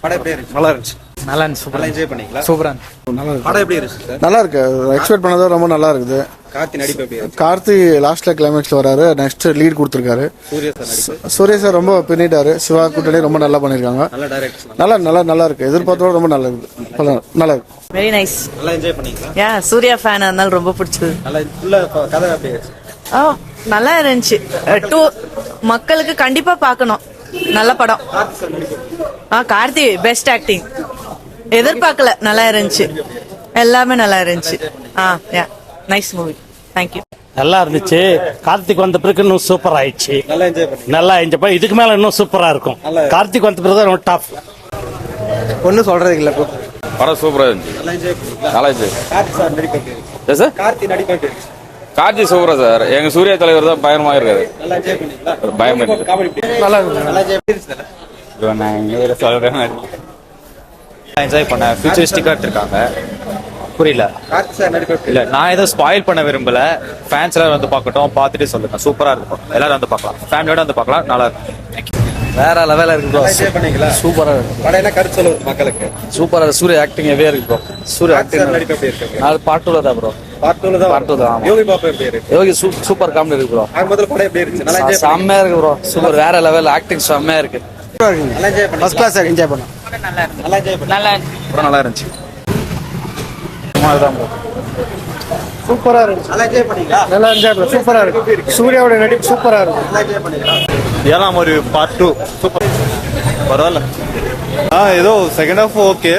படம் எப்படி இருந்துச்சு? நல்லா இருந்துச்சு. நல்லா இருந்துச்சு. நல்லா என்ஜாய் பண்ணீங்களா? சூப்பரா நல்லா இருக்கு. படம் எப்படி இருந்துச்சு சார்? நல்லா இருக்கு. எக்ஸ்பெக்ட் பண்ணதோ ரொம்ப நல்லா இருக்குது. கார்த்தி நடிப்பு எப்படி இருந்துச்சு? கார்த்தி லாஸ்ட்ல கிளைமேக்ஸ்ல வராரு. நெக்ஸ்ட் லீட் கொடுத்திருக்காரு. சூர்யா சார் நடிப்பு சூர்யா சார் ரொம்ப பின்னிட்டாரு. சிவா கூட்டணி ரொம்ப நல்லா பண்ணிருக்காங்க. நல்ல டைரக்ஷன். நல்லா இருக்கு. எதிர்பார்த்தோட ரொம்ப நல்லா இருக்கு. நல்லா இருக்கு. Very nice. நல்லா என்ஜாய் பண்ணீங்களா? யா சூர்யா ஃபேன் அதனால ரொம்ப பிடிச்சது. நல்லா ஃபுல்லா கதை எப்படி இருந்துச்சு? நல்லா இருந்துச்சு. டூ மக்களுக்கு கண்டிப்பா பார்க்கணும். நல்ல படம். Karthi best acting. எதிர்பார்க்கல, நல்லா இருந்துச்சு. எல்லாமே நல்லா இருந்துச்சு. Ya nice movie. தேங்க்யூ. நல்லா இருந்துச்சு. கார்த்திக் வந்த பிறகு இன்னும் சூப்பர் ஆயிடுச்சு. நல்லா என்ஜாய் பண்ணீங்க? நல்லா என்ஜாய் பண்ணி இதுக்கு மேல இன்னும் சூப்பரா இருக்கும். கார்த்திக் வந்த பிறகு ரொம்ப டாப். ஒன்னும் சொல்றதுக்கு இல்ல. படம் சூப்பரா இருந்துச்சு. நல்லா என்ஜாய் பண்ணீங்களா? நல்லா இருந்துச்சு. கார்த்தி சார் நடிப்பு எப்படி இருந்துச்சு? சார் கார்த்தி நடிப்பு எப்படி இருந்துச்சு? கார்த்தி சூப்பரா சார். எங்க சூர்யா தலைவர் தான் பயமா இருக்காரு. நல்லா என்ஜாய் பண்ணீங்களா? பயம் இருக்கு. காமெடி எப்படி? நல்லா இருக்கு. நல்லா என்ஜாய் பண்ணிருச்சு. நான் சொல்றேன். என்ஜாய் பண்ண ஃபியூச்சரிஸ்டிக்கா எடுத்திருக்காங்க. புரியல. கார்த்தி சார் நடிப்பு எப்படி? இல்ல நான் ஏதோ ஸ்பாயில் பண்ண விரும்பல. ஃபேன்ஸ் எல்லாரும் வந்து பார்க்கட்டும், பார்த்துட்டு சொல்லுங்க. சூப்பரா இருக்கும். எல்லாரும் வந்து பார்க்கலாம். ஃபேமிலியோட வந்து பார்க்கலாம். நல்லா இருக்கும். வேற லெவலா இருக்கு ப்ரோ. நல்லா என்ஜாய் பண்ணீங்களா? சூப்பரா இருக்கு. படம் என்ன கருத்து சொல்லுது மக்களுக்கு? சூப்பரா இருக்கு. சூர்யா ஆக்டிங் ஹெவியா இருக்கு bro. Suriya Karthi sir acting நடிப்பு எப்படி இருக்கு? நாலு பார்ட் 2ல தான் ப்ரோ. பார்ட் 2ல தான். Part 2 தான், ஆமா. யோகி பாபு எப்படி இருக்கு? யோகி சூப்பர் காமெடி இருக்கு ப்ரோ. முதல்ல படம் எப்படி இருந்துச்சு? நல்லா என்ஜாய் பண்ணீங்க? செம்மையா இருக்கு ப்ரோ. சூப்பர் வேற லெவல் ஆக்டிங் செம்மையா இருக்கு. நல்லா என்ஜாய் பண்ணீங்க? ஃபர்ஸ்ட் கிளாஸ் என்ஜாய் பண்ணோம். நல்லா என்ஜாய் பண்ணீங்க? நல்லா படம் நல்லா இருந்துச்சு. சூப்பரா இருக்கு. நல்லா என்ஜாய் பண்ணீங்களா? நல்லா என்ஜாய் பண்ணோம். சூப்பரா இருக்கு. சூர்யாவோட நடிப்பு சூப்பரா இருக்கு. நல்லா என்ஜாய் பண்ணீங்களா? ஏழாம் ஒரு பார்ட் 2 சூப்பர். பரவாயில்ல. ஏதோ second half okay,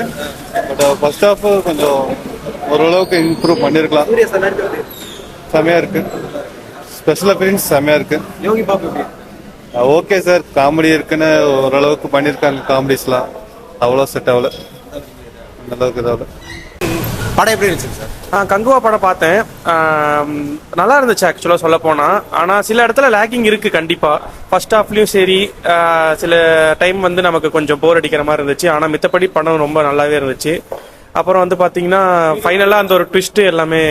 but first half கொஞ்சம் ஓரளவுக்கு இம்ப்ரூவ் பண்ணிருக்கலாம். சூர்யா சார் நடிப்பு எப்படி இருக்கு? செமையா இருக்கு. ஸ்பெஷல் அப்பியரன்ஸ் செமையா இருக்கு. யோகி பாபு எப்படி இருக்கு? ஓகே சார், காமெடி இருக்குன்னு ஓரளவுக்கு பண்ணிருக்காங்க. காமெடிஸ்லாம் அவ்வளோ செட் ஆகல. நல்லதுக்கு இதாகல. படம் எப்படி இருந்துச்சு சார்? கங்குவா படம் பார்த்தேன். நல்லா இருந்துச்சு ஆக்சுவலாக சொல்ல போனால். ஆனால் சில இடத்துல லேக்கிங் இருக்குது கண்டிப்பாக. ஃபர்ஸ்ட் ஹாஃப்லேயும் சரி, சில டைம் வந்து நமக்கு கொஞ்சம் போர் அடிக்கிற மாதிரி இருந்துச்சு. ஆனால் மித்தபடி படம் ரொம்ப நல்லாவே இருந்துச்சு. அப்புறம் வந்து பார்த்தீங்கன்னா ஃபைனலாக அந்த ஒரு ட்விஸ்ட்டு எல்லாமே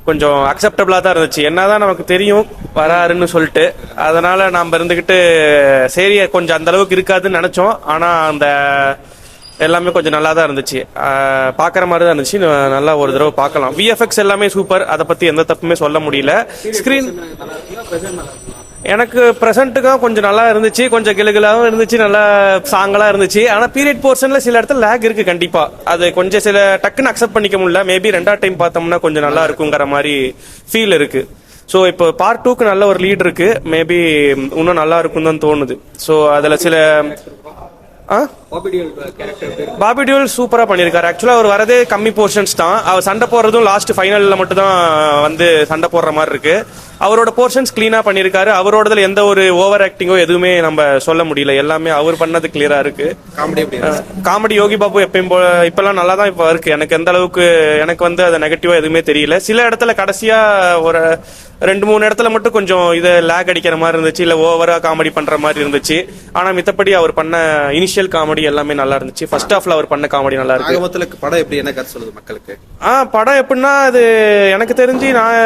கொஞ்சம் அக்செப்டபிளாக தான் இருந்துச்சு. என்னதான் நமக்கு தெரியும் வராருன்னு சொல்லிட்டு, அதனால் நாம் இருந்துக்கிட்டு சரி கொஞ்சம் அந்த அளவுக்கு இருக்காதுன்னு நினச்சோம். ஆனால் அந்த எல்லாமே கொஞ்சம் நல்லா தான் இருந்துச்சு. பார்க்குற மாதிரி தான் இருந்துச்சு. நல்லா ஒரு தடவை பார்க்கலாம். விஎஃப்எக்ஸ் எல்லாமே சூப்பர். அதை பற்றி எந்த தப்புமே சொல்ல முடியல. ஸ்க்ரீன் எனக்கு ப்ரெசென்ட்டுக்கும் கொஞ்சம் நல்லா இருந்துச்சு. கொஞ்சம் கிளுகிளாகவும் இருந்துச்சு. நல்லா சாங்கெல்லாம் இருந்துச்சு. ஆனால் பீரியட் போர்ஷனில் சில இடத்துல லேக் இருக்குது கண்டிப்பாக. அது கொஞ்சம் சில டக்குன்னு அக்செப்ட் பண்ணிக்க முடியல. மேபி ரெண்டாவது டைம் பார்த்தோம்னா கொஞ்சம் நல்லா இருக்குங்கிற மாதிரி ஃபீல் இருக்குது. ஸோ இப்போ பார்ட் 2க்கு நல்ல ஒரு லீட் இருக்குது. மேபி இன்னும் நல்லா இருக்குன்னு தான் தோணுது. ஸோ அதில் சில பாபி டியோல் சூப்பரா பண்ணிருக்காரு. ஆக்சுவலா அவர் வரதே கம்மி போர்ஷன்ஸ் தான். அவர் சண்டை போடுறதும் லாஸ்ட் ஃபைனல்ல மட்டும் தான் வந்து சண்டை போடுற மாதிரி இருக்கு. அவரோட போர்ஷன்ஸ் கிளீனா பண்ணிருக்காரு. அவரோடதுல எந்த ஒரு ஓவர் ஆக்டிங்கோ எதுவுமே நம்ம சொல்ல முடியல. எல்லாமே அவர் பண்ணது கிளியரா இருக்கு. காமெடி யோகி பாபு எப்பயும் இப்பெல்லாம் நல்லா தான் இப்ப இருக்கு. எனக்கு எந்த அளவுக்கு எனக்கு வந்து அது நெகட்டிவா எதுவுமே தெரியல. சில இடத்துல கடைசியா ஒரு 2-3 இடத்துல மட்டும் கொஞ்சம் இதை லேக் அடிக்கிற மாதிரி இருந்துச்சு. இல்ல ஓவரா காமெடி பண்ற மாதிரி இருந்துச்சு. ஆனா மித்தபடி அவர் பண்ண இனிஷியல் காமெடி எல்லாமே நல்லா இருந்துச்சு. ஃபர்ஸ்ட் ஹாஃப்ல அவர் பண்ண காமெடி நல்லா இருக்கு. படம் எப்படி என்ன கருத்து சொல்லுது மக்களுக்கு? படம் எப்படின்னா, அது எனக்கு தெரிஞ்சு நான்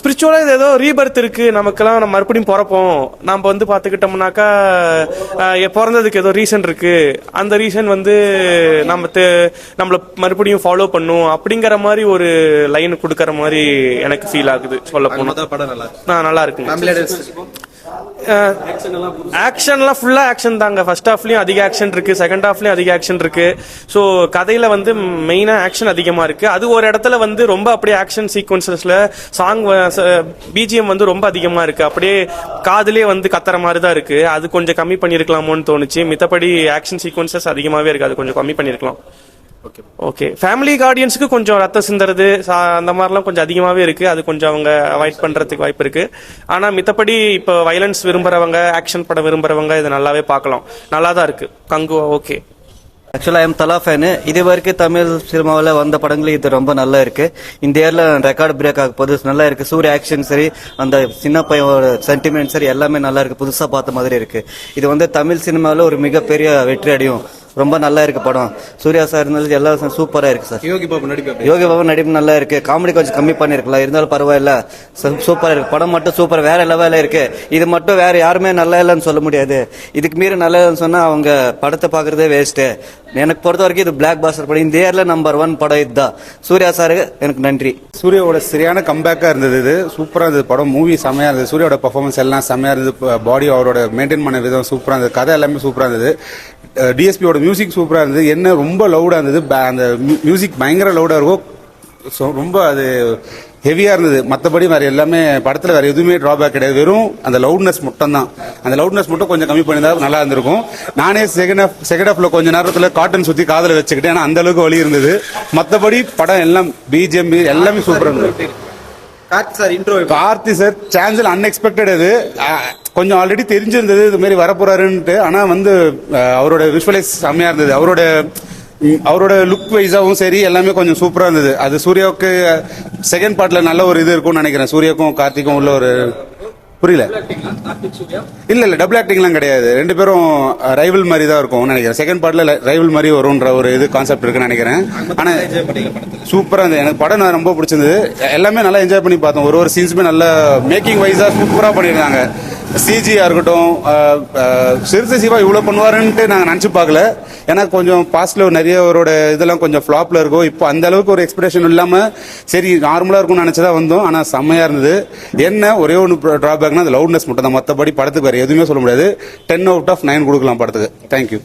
ஸ்பிரிச்சுவலா இது ஏதோ ரீபர்த் இருக்கு. நமக்கெல்லாம் நம்ம மறுபடியும் பிறப்போம். நம்ம வந்து பாத்துக்கிட்டோம்னாக்கா பிறந்ததுக்கு ஏதோ ரீசன் இருக்கு. அந்த ரீசன் வந்து நம்மள மறுபடியும் ஃபாலோ பண்ணும் அப்படிங்கிற மாதிரி ஒரு லைன் கொடுக்கற மாதிரி எனக்கு ஃபீல் ஆகுது சொல்ல போனா. படம் நல்லா இருக்கு. ஆக்ஷன்லாம் ஃபுல்லா ஆக்ஷன் தாங்க. ஃபர்ஸ்ட் ஹாஃப்லயும் அதிக ஆக்ஷன் இருக்கு. செகண்ட் ஹாஃப்லயும் அதிக ஆக்ஷன் இருக்கு. ஸோ கதையில வந்து மெயினா ஆக்ஷன் அதிகமா இருக்கு. அது ஒரு இடத்துல வந்து ரொம்ப அப்படியே ஆக்ஷன் சீக்வன்சஸ்ல சாங் பிஜிஎம் வந்து ரொம்ப அதிகமா இருக்கு. அப்படியே காதுலயே வந்து கத்துற மாதிரி தான் இருக்கு. அது கொஞ்சம் கம்மி பண்ணிருக்கலாமோன்னு தோணுச்சு. மித்தபடி ஆக்ஷன் சீக்வன்சஸ் அதிகமாவே இருக்கு. அது கொஞ்சம் கம்மி பண்ணிருக்கலாம். ஓகே, ஃபேமிலி ஆடியன்ஸுக்கு கொஞ்சம் ரத்தம் சிந்துறது அந்த மாதிரிலாம் கொஞ்சம் அதிகமாகவே இருக்கு. அது கொஞ்சம் அவங்க அவாய்ட் பண்றதுக்கு வாய்ப்பு இருக்கு. ஆனால் மித்தபடி இப்போ வயலன்ஸ் விரும்புறவங்க, ஆக்ஷன் படம் விரும்புறவங்க இதை நல்லாவே பார்க்கலாம். நல்லா தான் இருக்கு கங்குவா. ஓகே, ஆக்சுவலாக ஐம் தலா ஃபேனு. இது வரைக்கும் தமிழ் சினிமாவில் வந்த படங்கள் இது ரொம்ப நல்லா இருக்கு. இந்த இயர்ல ரெக்கார்டு பிரேக் ஆக போது நல்லா இருக்கு. சூரிய ஆக்ஷன் சரி, அந்த சின்ன பையனோட சென்டிமெண்ட் சரி, எல்லாமே நல்லா இருக்கு. புதுசாக பார்த்த மாதிரி இருக்கு. இது வந்து தமிழ் சினிமாவில் ஒரு மிகப்பெரிய வெற்றி அடையும். ரொம்ப நல்லா இருக்கு படம். சூர்யா சார் இருந்தாலும் எல்லாம் சூப்பரா இருக்கு சார். யோகி பாபு நடிப்பு எப்படி? யோகி பாபு நடிப்பு நல்லா இருக்கு. காமெடி கொஞ்சம் கம்மி பண்ணிருக்கலாம், இருந்தாலும் பரவாயில்ல. சூப்பரா இருக்கு படம். மட்டும் சூப்பர் வேற லெவல்ல இருக்கு. இது மட்டும் வேற யாருமே நல்லா இல்லைன்னு சொல்ல முடியாது. இதுக்கு மீறி நல்லா இல்லைன்னு சொன்னா அவங்க படத்தை பாக்குறதே வேஸ்ட். எனக்கு பொறுத்த வரைக்கும் இது பிளாக் பாஸ்டர் படம். இந்த இயர்ல நம்பர் 1 படம் இதுதான். சூர்யா சாருக்கு எனக்கு நன்றி. சூர்யாவோட சரியான கம்பேக்கா இருந்தது. இது சூப்பரா இருந்தது படம். மூவி செமையா இருந்தது. சூர்யாவோட பெர்ஃபார்மன்ஸ் எல்லாம் செமையா இருந்தது. பாடி அவரோட மெயின்டைன் பண்ண விதம் சூப்பரா இருந்தது. கதை எல்லாமே சூப்பரா இருந்தது. டிஎஸ்பியோட மியூசிக் சூப்பரா இருந்தது. என்ன ரொம்ப லவுடா இருந்தது. அந்த மியூசிக் பயங்கர லவுடா இருக்கும். ரொம்ப அது ஹெவியா இருந்தது. மற்றபடி வேற எல்லாமே படத்துல வேற எதுவுமே டிராபேக் கிடையாது. வெறும் அந்த லவுட்னஸ் மட்டும் தான். அந்த லவுட்னஸ் மட்டும் கொஞ்சம் கம்மி பண்ணியிருந்தா நல்லா இருந்திருக்கும். நானே செகண்ட் ஹாஃப்ல கொஞ்ச நேரத்துல காட்டன் சுத்தி காதல வச்சுக்கிட்டேன். ஏன்னா அந்த அளவுக்கு வலி இருந்தது. மற்றபடி படம் எல்லாம் பிஜிஎம் எல்லாமே சூப்பரா இருந்தது. கார்த்தி சார் சான்சல் அன்எக்ஸ்பெக்டட். அது கொஞ்சம் ஆல்ரெடி தெரிஞ்சிருந்தது இது மாதிரி வரப்போறாருன்ட்டு. ஆனா வந்து அவரோட விஷுவலைஸ் செம்மையா இருந்தது. அவரோட லுக் வைஸாவும் சரி எல்லாமே கொஞ்சம் சூப்பரா இருந்தது. அது சூர்யாவுக்கு செகண்ட் பார்ட்ல நல்ல ஒரு இது இருக்கும்னு நினைக்கிறேன். சூர்யாவுக்கும் கார்த்திக்கும் உள்ள ஒரு புரியல. இல்ல டபுள் ஆக்டிங்லாம் கிடையாது. ரெண்டு பேரும் ரைவல் மாதிரி தான் இருக்கும் நினைக்கிறேன். செகண்ட் பார்ட்ல ரைவல் மாதிரி வரும்ன்ற ஒரு இது கான்செப்ட் இருக்குன்னு நினைக்கிறேன். ஆனா சூப்பரா இருந்தது. எனக்கு படம் நான் ரொம்ப பிடிச்சிருந்தது. எல்லாமே நல்லா என்ஜாய் பண்ணி பார்த்தோம். ஒரு சீன்ஸுமே நல்ல மேக்கிங் வைஸா சூப்பரா பண்ணியிருந்தாங்க. சிஜியா இருக்கட்டும். சிறுத்தை சிவா இவ்வளவு பண்ணுவாருன்ட்டு நாங்க நினைச்சு பார்க்கல. ஏன்னா கொஞ்சம் பாஸ்ட்ல நிறைய அவரோட இதெல்லாம் கொஞ்சம் ஃபிளாப்ல இருக்கும். இப்போ அந்த அளவுக்கு ஒரு எக்ஸ்பிரஷன் இல்லாம சரி நார்மலா இருக்கும்னு நினைச்சுதான் வந்தோம். ஆனா செம்மையா இருந்தது. என்ன ஒரே ஒன்று டிராபேக்னா அந்த லவுட்னஸ் மட்டும் தான். மற்றபடி படத்துக்கு வேற எதுவுமே சொல்ல முடியாது. 10 out of 9 கொடுக்கலாம் படத்துக்கு. தேங்க்யூ.